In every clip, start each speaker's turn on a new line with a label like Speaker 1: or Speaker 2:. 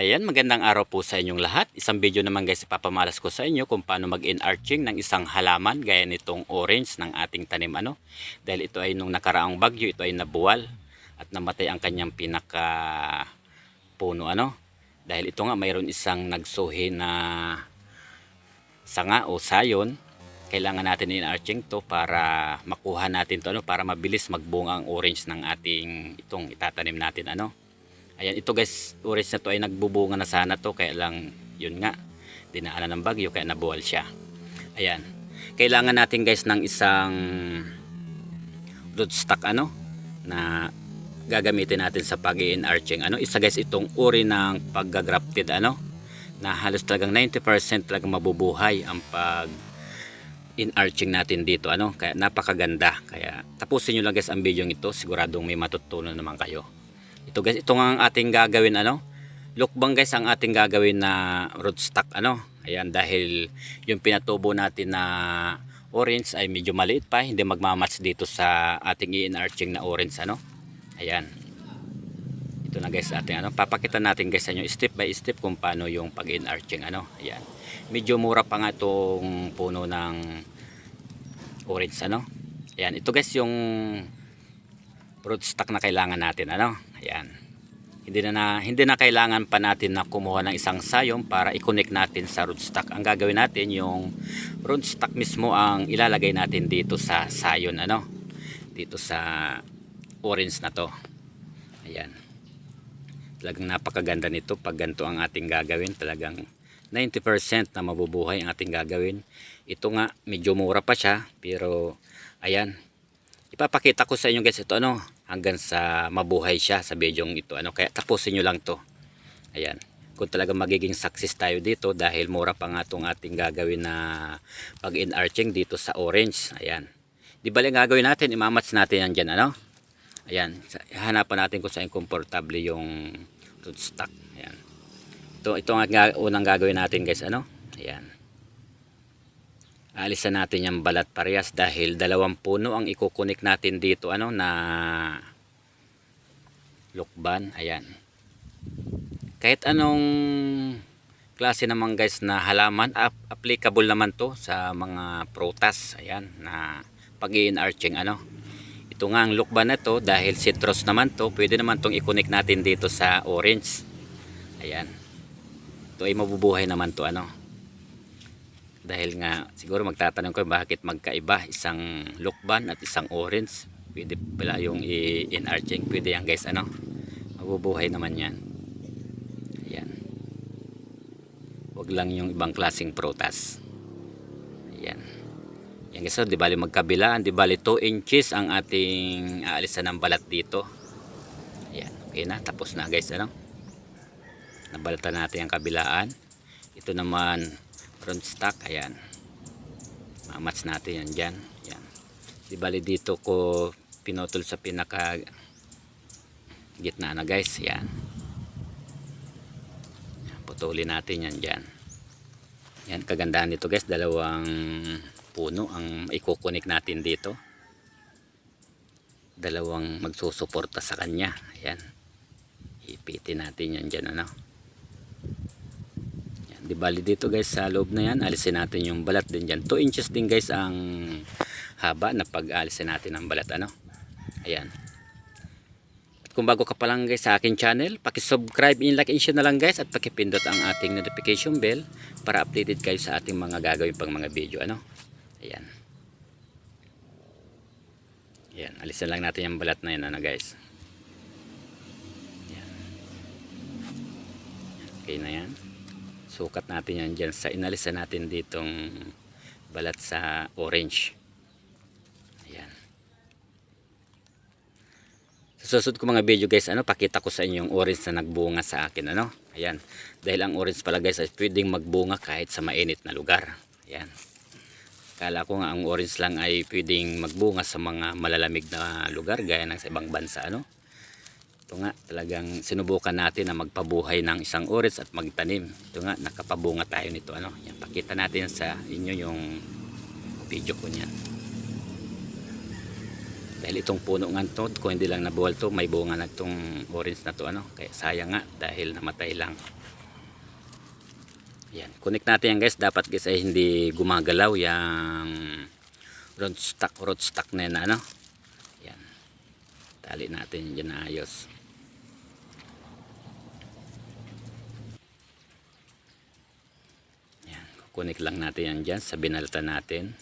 Speaker 1: Ayan, magandang araw po sa inyong lahat. Isang video naman guys, ipapamalas ko sa inyo kung paano mag-enarching ng isang halaman gaya nitong orange ng ating tanim Dahil ito ay nung nakaraang bagyo, ito ay nabuwal at namatay ang kanyang pinaka puno Dahil ito nga mayroon isang nagsuhi na sanga o sayon. Kailangan natin in-arching to para makuha natin to para mabilis magbunga ang orange ng ating itong itatanim natin Ayan, ito guys, orange na to ay nagbubunga na sana to, kaya lang yun nga, dinaanan ng bagyo kaya nabuwal siya. Ayan, kailangan natin guys ng isang rootstock na gagamitin natin sa pag-i-enarching. Isa guys itong uri ng pag-grafted na halos talagang 90% talagang mabubuhay ang pag-enarching natin dito kaya napakaganda. Kaya tapusin nyo lang guys ang video ito, siguradong may matutunan naman kayo. Ito guys, ito ang ating gagawin lukbang guys ang ating gagawin na rootstock Ayan, dahil yung pinatubo natin na orange ay medyo maliit pa, hindi magmamatch dito sa ating i-enarching na orange Ayan. Ito na guys ating papakita natin guys sa inyo step by step kung paano yung pag-enarching Ayan. Medyo mura pa nga itong puno ng orange Ayan, ito guys yung rootstock na kailangan natin Ayan. Hindi na kailangan pa natin na kumuha ng isang sayong para i-connect natin sa rootstock. Ang gagawin natin yung rootstock mismo ang ilalagay natin dito sa sayon dito sa orange na to. Ayan. Talagang napakaganda nito pag ganito ang ating gagawin. Talagang 90% na mabubuhay ang ating gagawin. Ito nga medyo mura pa siya, pero ayan. Ipapakita ko sa inyo guys ito hanggang sa mabuhay siya sa video ito kaya tapusin nyo lang to. Ayan, kung talaga magiging success tayo dito dahil mura pa nga itong ating gagawin na pag-enarching dito sa orange. Ayan, di bali ang gagawin natin, imamatch natin yan dyan ayan, hanapan natin kung saan komportable yung rootstock. Ayan, ito ang unang gagawin natin guys ayan, alisan natin yung balat parehas dahil dalawang puno ang ikukunik natin dito na lukban. Ayan, kahit anong klase naman guys na halaman, applicable naman to sa mga prutas. Ayan, na pag-i-enarching ito nga ang lukban na to dahil citrus naman to, pwede naman tong ikunik natin dito sa orange. Ayan, ito ay mabubuhay naman to dahil nga siguro magtatanong ko bakit magkaiba isang lukban at isang orange. Pwede pala yung i-enarching, pwede yan guys mabubuhay naman yan. Ayan, wag lang yung ibang klaseng prutas. Ayan, yan guys di bali magkabilaan, di bali 2 inches ang ating aalisan ng balat dito. Ayan, okay na, tapos na guys nabalatan natin ang kabilaan. Ito naman rootstock. Ayan, mamatch natin yan dyan. Ayan, di bali dito ko pinutol sa pinaka gitna na guys. Ayan, putulin natin yan dyan. Yan, kagandahan nito guys, dalawang puno ang ikukunik natin dito, dalawang magsusuporta sa kanya. Ayan, ipitin natin yan dyan di bali dito guys sa loob na yan, alisin natin yung balat din dyan. 2 inches din guys ang haba na pag-alisin natin ang balat Ayan, at kung bago ka pa lang guys sa akin channel, pakisubscribe, in-like, and share na lang guys, at pakipindot ang ating notification bell para updated kayo sa ating mga gagawin pang mga video Ayan, ayan, alisin lang natin yung balat na yan guys. Ayan, okay na yan. Sukat natin yan dyan sa inalisan natin ditong balat sa orange. Ayan. Sa susunod ko mga video guys, pakita ko sa inyo yung orange na nagbunga sa akin Ayan. Dahil ang orange pala guys ay pwedeng magbunga kahit sa mainit na lugar. Ayan. Kala ko nga ang orange lang ay pwedeng magbunga sa mga malalamig na lugar gaya ng sa ibang bansa Ito nga, talagang sinubukan natin na magpabuhay ng isang orange at magtanim. Ito nga, nakapabunga tayo nito Yan, pakita natin sa inyo yung video ko niyan. Dahil itong puno nga to, kung hindi lang nabuwal to, may bunga na itong orange na to, ano. Kaya sayang nga dahil namatay lang. Yan, connect natin yan guys. Dapat guys ay hindi gumagalaw yung rootstock na yan, ano. Yan. Tali natin yan na ayos. Yan, connect lang natin yan dyan sa binalta natin.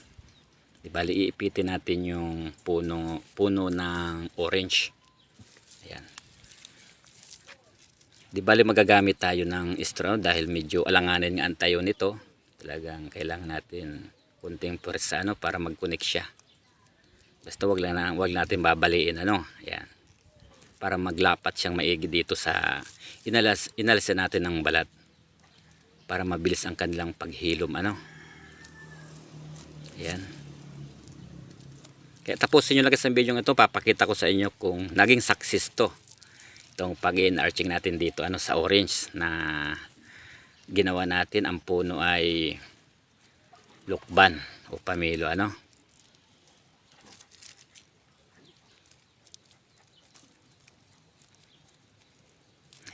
Speaker 1: Di bali iipitin natin yung puno ng orange. Ayan. Di bali magagamit tayo ng straw dahil medyo alanganin nga ang tayo nito. Talagang kailangan natin kunting pwersa, ano, para mag-connect siya. Basta wag natin babaliin, ano. Ayan. Para maglapat siyang maigi dito sa inalasan natin ng balat. Para mabilis ang kanilang paghilom, ano. Ayan. Kaya tapusin nyo lang sa video ito, papakita ko sa inyo kung naging success to. Itong pag-in-arching natin dito, ano, sa orange na ginawa natin. Ang puno ay lukban o pamilo, ano.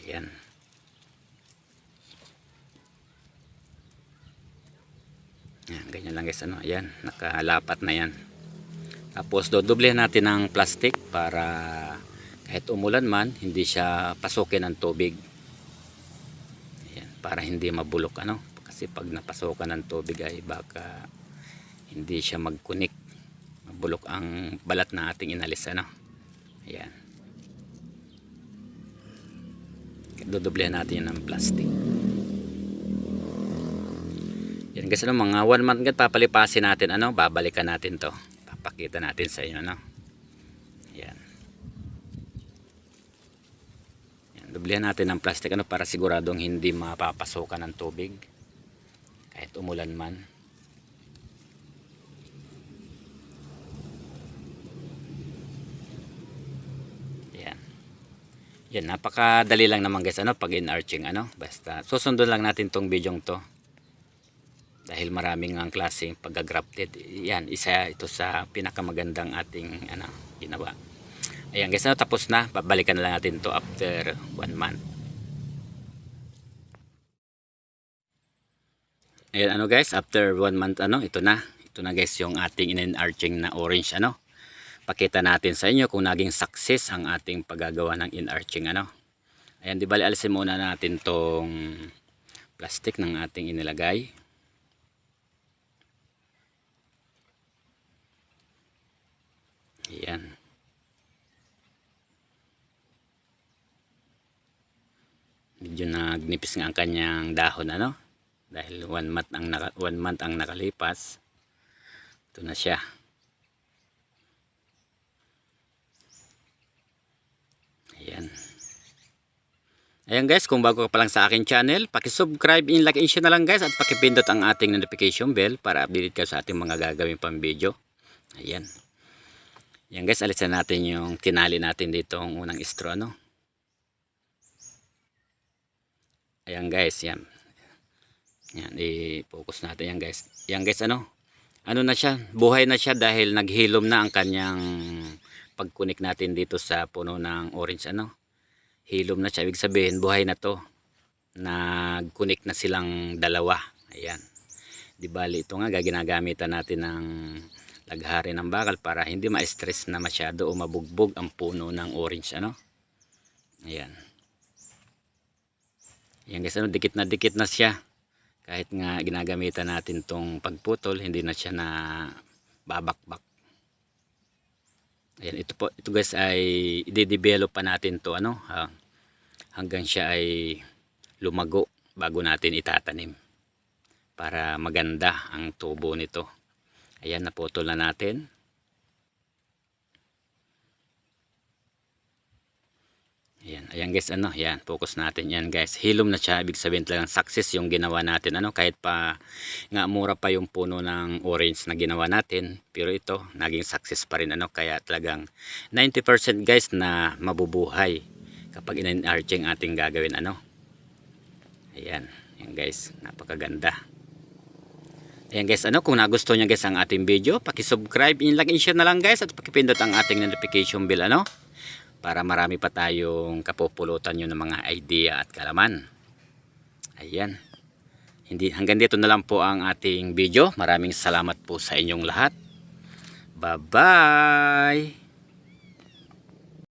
Speaker 1: Ayan. Ayan, ganyan lang guys, ano. Ayan, nakalapat na yan. Tapos dodoblehan natin ng plastic para kahit umulan man, hindi siya pasukin ng tubig. Ayan, para hindi mabulok, ano. Kasi pag napasukan ng tubig ay baka hindi siya magkunik. Mabulok ang balat na ating inalis, ano. Ayan. Dodoblehan natin yan ng plastic. Yan guys, ano, mga 1 month agad papalipasin natin, ano, babalikan natin to. Pakita natin sa inyo, no. Ayan. Ayan, dublihan natin ng plastic, ano, para siguradong hindi mapapasokan ng tubig kahit umulan man. Ayan. Yan, napakadali lang naman guys, ano, pag in-arching, ano. Basta susundin lang natin tong video to. Dahil maraming ang klaseng pagka-grafted. Yan, isa ito sa pinakamagandang ating, ano, ginawa. Ayan guys, ano, tapos na. Babalikan na lang natin to after 1 month. Ayan, ano guys, after 1 month, ano, ito na. Ito na guys yung ating in-arching na orange, ano. Pakita natin sa inyo kung naging success ang ating paggagawa ng in-arching, ano. Ayan, di bali alisin muna natin tong plastic ng ating inilagay. Ayan. Medyo nagnipis nga ang kanyang dahon, ano. Dahil 1 month ang nakalipas. Ito na siya. Ayan. Ayan guys, kung bago ka pa lang sa aking channel, paki-subscribe, like and share na lang guys, at paki-pindot ang ating notification bell para update ka sa ating mga gagawin pang video. Ayan. Yan guys, alisan natin yung tinali natin dito ang unang straw, no. Ayan guys, yan. Yan, i-focus natin yan guys. Yan guys, ano na siya, buhay na siya dahil naghilom na ang kanyang pag-connect natin dito sa puno ng orange, ano. Hilom na siya, ibig sabihin buhay na to. Nag-connect na silang dalawa. Ayan. Di bali ito nga ginagamitan natin ng laghari ng bakal para hindi ma-stress na masyado o mabugbog ang puno ng orange, ano. Ayan. Ayan guys, ano, dikit na siya. Kahit nga ginagamitan natin tong pagputol, hindi na siya na babakbak. Ayan, ito guys ay i-develop pa natin to, ano, hanggang siya ay lumago bago natin itatanim. Para maganda ang tubo nito. Ayan, naputol na natin. Ayan guys, ano, yan, focus natin yan guys. Hilom na siya, ibig sabihin talagang success yung ginawa natin, ano, kahit pa nga mura pa yung puno ng orange na ginawa natin, pero ito naging success pa rin, ano. Kaya talagang 90% guys na mabubuhay kapag in-arching ating gagawin, ano. Ayan, yan guys, napakaganda. Ayan guys, kung nagustuhan nyo guys ang ating video, paki-subscribe, i-like, share na lang guys, at pakipindot ang ating notification bell para marami pa tayong kapupulutan nyo ng mga idea at kalaman. Ayan. Hanggang dito na lang po ang ating video. Maraming salamat po sa inyong lahat. Bye-bye!